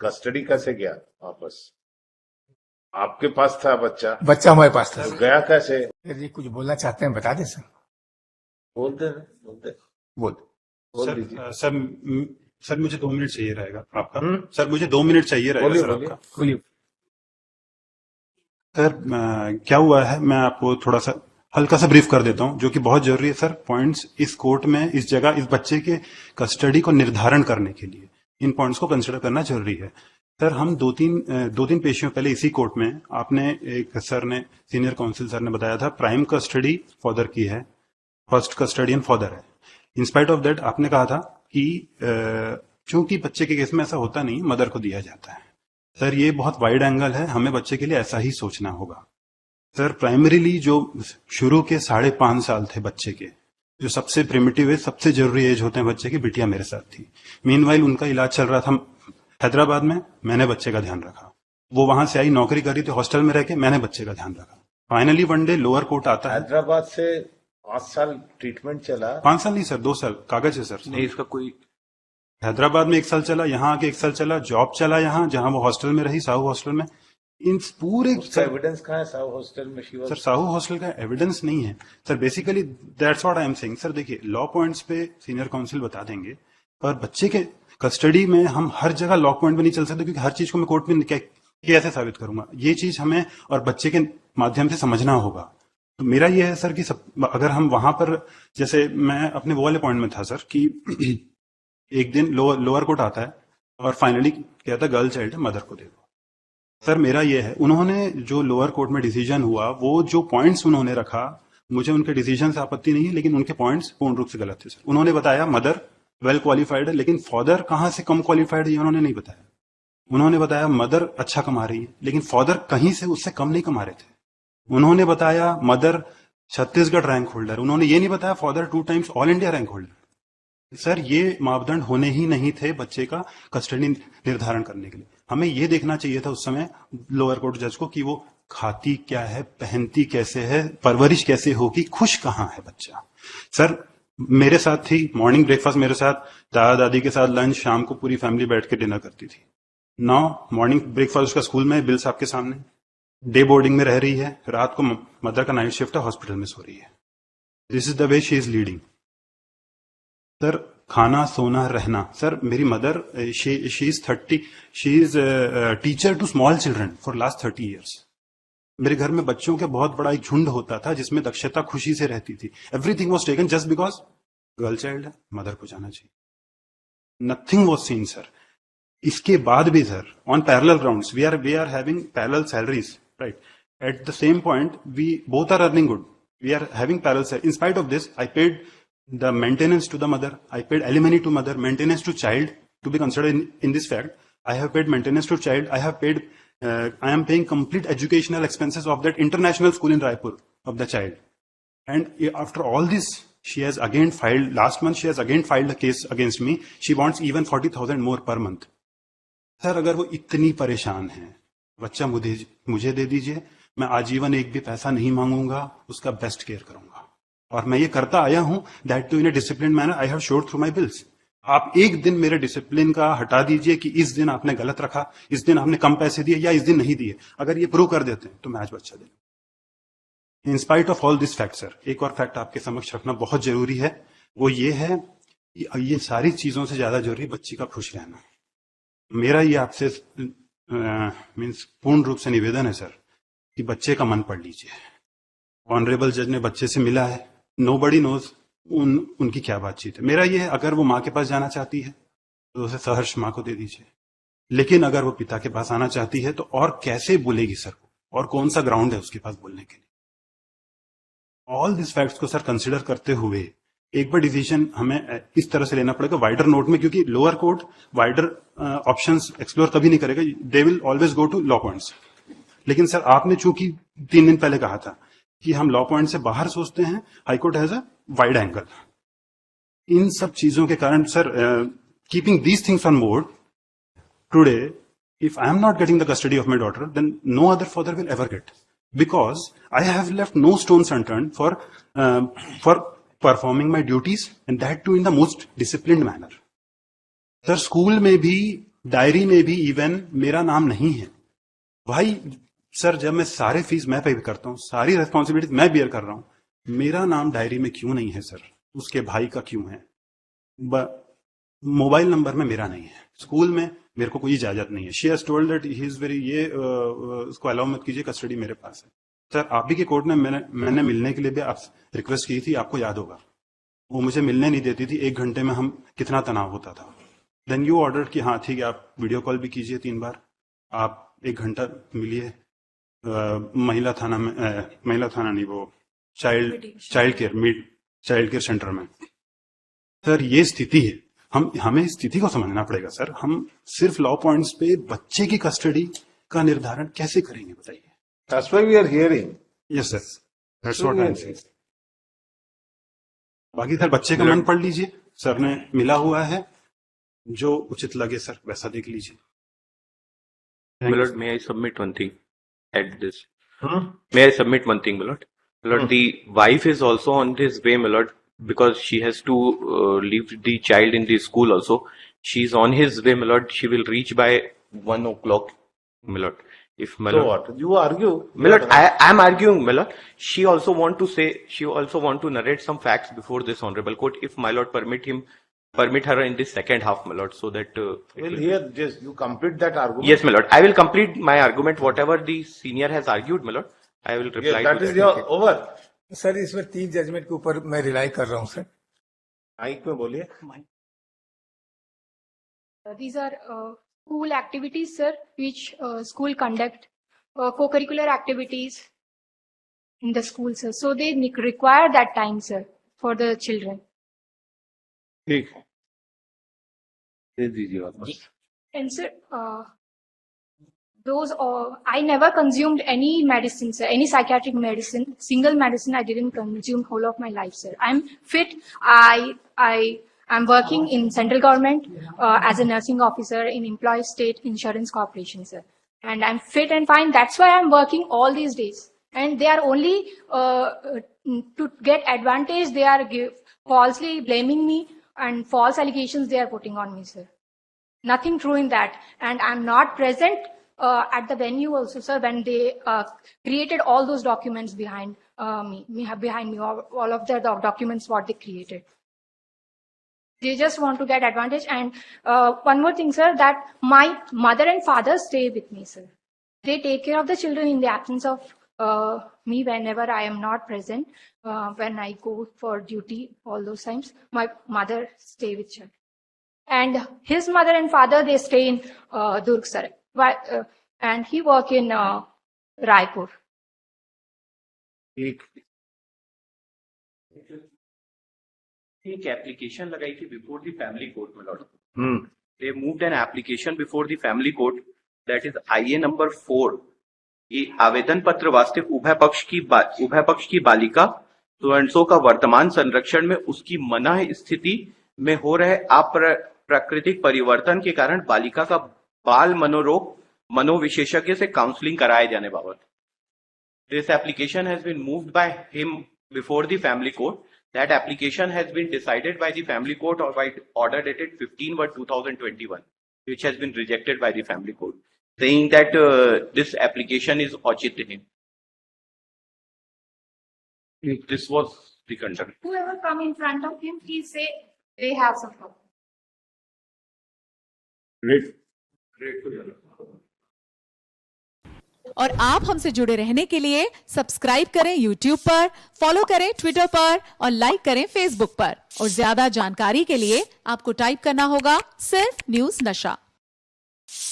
Custody कैसे गया वापस? आपके पास था बच्चा? बच्चा हमारे पास था तो सर। गया कैसे? सर जी कुछ बोलना चाहते हैं बता दें सर। बोलते हैं, बोलते बोल बोल दीजिए। सर मुझे 2 मिनट चाहिए रहेगा आपका। हम्म? सर मुझे 2 मिनट चाहिए रहेगा बोलिए सर बोलिए। आपका। बोलिए। सर क्या हुआ है, मैं आपको थोड़ा सा हल्का सा ब्रीफ कर देता हूं, जो कि बहुत जरूरी है सर। पॉइंट्स इस कोर्ट में, इस जगह, इस बच्चे के कस्टडी को निर्धारण करने के लिए इन पॉइंट्स को कंसिडर करना जरूरी है। सर हम दो तीन पेशियों पहले इसी कोर्ट में आपने एक सर ने, सीनियर काउंसिल सर ने बताया था प्राइम कस्टडी फादर की है, फर्स्ट कस्टडियन फादर है। इंस्पाइट ऑफ दैट आपने कहा था कि चूंकि बच्चे के केस में ऐसा होता नहीं, मदर को दिया जाता है। सर ये बहुत वाइड एंगल है, हमें बच्चे के लिए ऐसा ही सोचना होगा। सर प्राइमरीली जो शुरू के 5.5 साल थे बच्चे के, जो सबसे प्रिमिटिव एज, सबसे जरूरी एज होते हैं बच्चे की, बिटिया मेरे साथ थी। मीनवाइल उनका इलाज चल रहा था हैदराबाद में, मैंने बच्चे का ध्यान रखा। वो वहां से आई, नौकरी कर रही थी हॉस्टल में रह के, मैंने बच्चे का ध्यान रखा। Finally one day lower court आता है। हैदराबाद से 5 साल ट्रीटमेंट चला? 5 साल नहीं सर, 2 साल कागज है सर। नहीं इसका कोई हैदराबाद में 1 साल चला, यहाँ आके 1 साल चला, जॉब चला यहाँ, जहां वो हॉस्टल में रही, साहू हॉस्टल में। इन पूरे उसका एविडेंस कहाँ है? साहू हॉस्टल में शी सर साहू हॉस्टल का एविडेंस नहीं है sir. Basically that's what I am saying sir. देखिए लॉ पॉइंट्स पे सीनियर काउंसिल बता देंगे, पर बच्चे के कस्टडी में हम हर जगह लॉ पॉइंट पे नहीं चल सकते, क्योंकि हर चीज को मैं कोर्ट में कैसे साबित करूंगा, ये चीज हमें और बच्चे के माध्यम से समझना होगा। तो मेरा ये है सर कि अगर हम वहां पर, जैसे मैं अपने वो वाले पॉइंट में था सर कि एक दिन लोअर कोर्ट आता है और फाइनली कहता है गर्ल चाइल्ड है, मदर को दे दो। सर मेरा ये है, उन्होंने जो लोअर कोर्ट में डिसीजन हुआ, वो जो पॉइंट्स उन्होंने रखा, मुझे उनके डिसीजन से आपत्ति नहीं है, लेकिन उनके पॉइंट्स पूर्ण रूप से गलत थे सर। उन्होंने बताया मदर वेल क्वालिफाइड है, लेकिन फादर कहां से कम क्वालिफाइड है ये उन्होंने नहीं बताया। उन्होंने बताया मदर अच्छा कमा रही है, लेकिन फादर कहीं से उससे कम नहीं कमा रहे थे। उन्होंने बताया मदर छत्तीसगढ़ रैंक होल्डर, उन्होंने ये नहीं बताया father 2 times all India rank holder. Sir ये मापदंड होने ही नहीं थे बच्चे का कस्टडी निर्धारण करने के लिए। हमें ये देखना चाहिए था उस समय लोअर कोर्ट जज को कि वो खाती क्या है, पहनती कैसे है, परवरिश कैसे होगी, खुश कहाँ है बच्चा। सर मेरे साथ थी, मॉर्निंग ब्रेकफास्ट मेरे साथ, दादा दादी के साथ लंच, शाम को पूरी फैमिली बैठ के डिनर करती थी। मॉर्निंग ब्रेकफास्ट उसका स्कूल में, बिल साहब के सामने, डे बोर्डिंग में रह रही है, रात को मदर का नाइट शिफ्ट है, हॉस्पिटल में सो रही है। This is the way she is leading. Sir खाना, सोना, रहना। सर मेरी mother she is teacher to small children for last 30 years. मेरे घर में बच्चों के बहुत बड़ा एक झुंड होता था, जिसमें दक्षता खुशी से रहती थी। Everything was taken just because girl child है, मदर को जाना चाहिए। Nothing was seen sir. इसके बाद भी sir on parallel grounds we are having parallel salaries, right? At the same point we both are earning good, we are having parallel salary. In spite of this I paid the maintenance to the mother, I paid alimony to mother, maintenance to child to be considered in this fact. I have paid maintenance to child. I have paid, I am paying complete educational expenses of that international school in Raipur of the child. And after all this, she has again filed, last month she has again filed a case against me. She wants even 40,000 more per month. Sir, अगर वो इतनी परेशान है, बच्चा मुझे दे दीजिए, मैं आजीवन एक भी पैसा नहीं मांगूंगा, उसका बेस्ट केयर करूंगा। और मैं ये करता आया हूं, that too in a discipline manner. I have showed through my bills. आप एक दिन मेरे डिसिप्लिन का हटा दीजिए कि इस दिन आपने गलत रखा, इस दिन आपने कम पैसे दिए या इस दिन नहीं दिए, अगर ये प्रूव कर देते हैं तो मैं आज बच्चा दे। In spite of all this fact sir, एक और फैक्ट आपके समक्ष रखना बहुत जरूरी है, वो ये है कि ये सारी चीजों से ज्यादा जरूरी बच्ची का खुश रहना। मेरा ये आपसे मीन्स पूर्ण रूप से निवेदन है सर कि बच्चे का मन पढ़ लीजिए। ऑनरेबल जज ने बच्चे से मिला है, नोबडी नोज उनकी क्या बातचीत है। मेरा ये है, अगर वो माँ के पास जाना चाहती है तो उसे सहर्ष माँ को दे दीजिए, लेकिन अगर वो पिता के पास आना चाहती है तो और कैसे बोलेगी सर, और कौन सा ग्राउंड है उसके पास बोलने के लिए। ऑल दिस फैक्ट्स को सर कंसिडर करते हुए एक बार डिसीजन हमें इस तरह से लेना पड़ेगा वाइडर नोट में, क्योंकि lower court wider options explore कभी नहीं करेगा, they will always go to law points. लेकिन सर आपने चूंकि 3 दिन पहले कहा था कि हम लॉ पॉइंट से बाहर सोचते हैं, high court has a wide angle. इन सब चीजों के कारण sir, keeping these things on board today, if I am not getting the custody of my daughter, then no other father will ever get, because I have left no stones unturned for performing my duties, and that too in the most disciplined manner. Sir school में भी diary में भी even मेरा नाम नहीं है। भाई sir, जब मैं सारे फीस मैं पे करता हूँ, सारी रेस्पॉन्सिबिलिटी मैं बियर कर रहा हूँ, मेरा नाम डायरी में क्यों नहीं है सर? उसके भाई का क्यों है? मोबाइल नंबर में मेरा नहीं है, स्कूल में मेरे को कोई इजाजत नहीं है। She has told that he is very, ये उसको अलाउ मत कीजिए, कस्टडी मेरे पास है। सर, आप ही के कोर्ट में मैंने मिलने के लिए भी आप रिक्वेस्ट की थी, आपको याद होगा। वो मुझे मिलने नहीं देती थी, 1 घंटे में हम कितना तनाव होता था। देन यू ऑर्डर कि हाँ ठीक है, आप वीडियो कॉल भी कीजिए 3 बार, आप 1 घंटा मिलिए महिला थाना में, महिला थाना नहीं, वो चाइल्ड केयर सेंटर में। सर, ये स्थिति है, हमें स्थिति को समझना पड़ेगा सर। हम सिर्फ लॉ पॉइंट्स पे बच्चे की कस्टडी का निर्धारण कैसे करेंगे, बताइए? That's why we are hearing. Yes sir, that's what I am saying. बाकी सर, बच्चे का मन पढ़ लीजिए, सर ने मिला हुआ है, जो उचित लगे सर वैसा देख लीजिए। My lord, may I submit one thing at this? May I submit one thing, my lord? My lord, the wife is also on this way, my lord, because she has to leave the child in the school also. She's on his way, my lord. She will reach by 1 o'clock, my lord. If my So lord, what? You argue. my lord, I am arguing, my lord. She also want to narrate some facts before this honorable court, if my lord permit her in this second half, my lord, so that Well, here, just you complete that argument. yes, my lord, I will complete my argument, whatever the senior has argued, my lord. I will reply Yes, that to is that. your over. Sir, इसमें 3 judgement के ऊपर मैं rely कर रहा हूँ sir. Mic में बोलिए। These are school activities, sir, which school conduct, co-curricular activities in the school, sir. So they require that time, sir, for the children. ठीक है, दे दीजिए वापस। And sir, I never consumed any medicine, sir, any psychiatric medicine, single medicine I didn't consume whole of my life, sir. I'm fit. I'm working in central government as a nursing officer in Employees State Insurance Corporation, sir. And I'm fit and fine. That's why I'm working all these days. And they are only to get advantage. They are falsely blaming me, and false allegations they are putting on me, sir. Nothing true in that. And I'm not present at the venue also, sir, when they created all those documents behind me, all of the documents what they created. They just want to get advantage. And one more thing, sir, that my mother and father stay with me, sir. They take care of the children in the absence of me whenever I am not present. When I go for duty, all those times, my mother stay with children. And his mother and father, they stay in Durg, sir. And he work in Raipur. एक application लगाई थी before the family court में Lord. They moved an application before the family court, that is IA number 4। ये आवेदन पत्र वास्तविक उभय पक्ष की बालिका सो का वर्तमान संरक्षण में उसकी मना स्थिति में हो रहे अप्राकृतिक परिवर्तन के कारण बालिका का बाल मनोरोग मनोविशेषज्ञ से काउंसलिंग कराए जाने बाबत। This application has been moved by him before the family court. That application has been decided by the family court or by order dated 15/2021, which has been rejected by the family court, saying that this application is Auchitya. This was the conduct. Whoever come in front of him, he say they have some problem. Great. और आप हमसे जुड़े रहने के लिए subscribe करें YouTube पर, follow करें Twitter पर और लाइक करें Facebook पर। और ज्यादा जानकारी के लिए आपको टाइप करना होगा सिर्फ न्यूज़ नशा।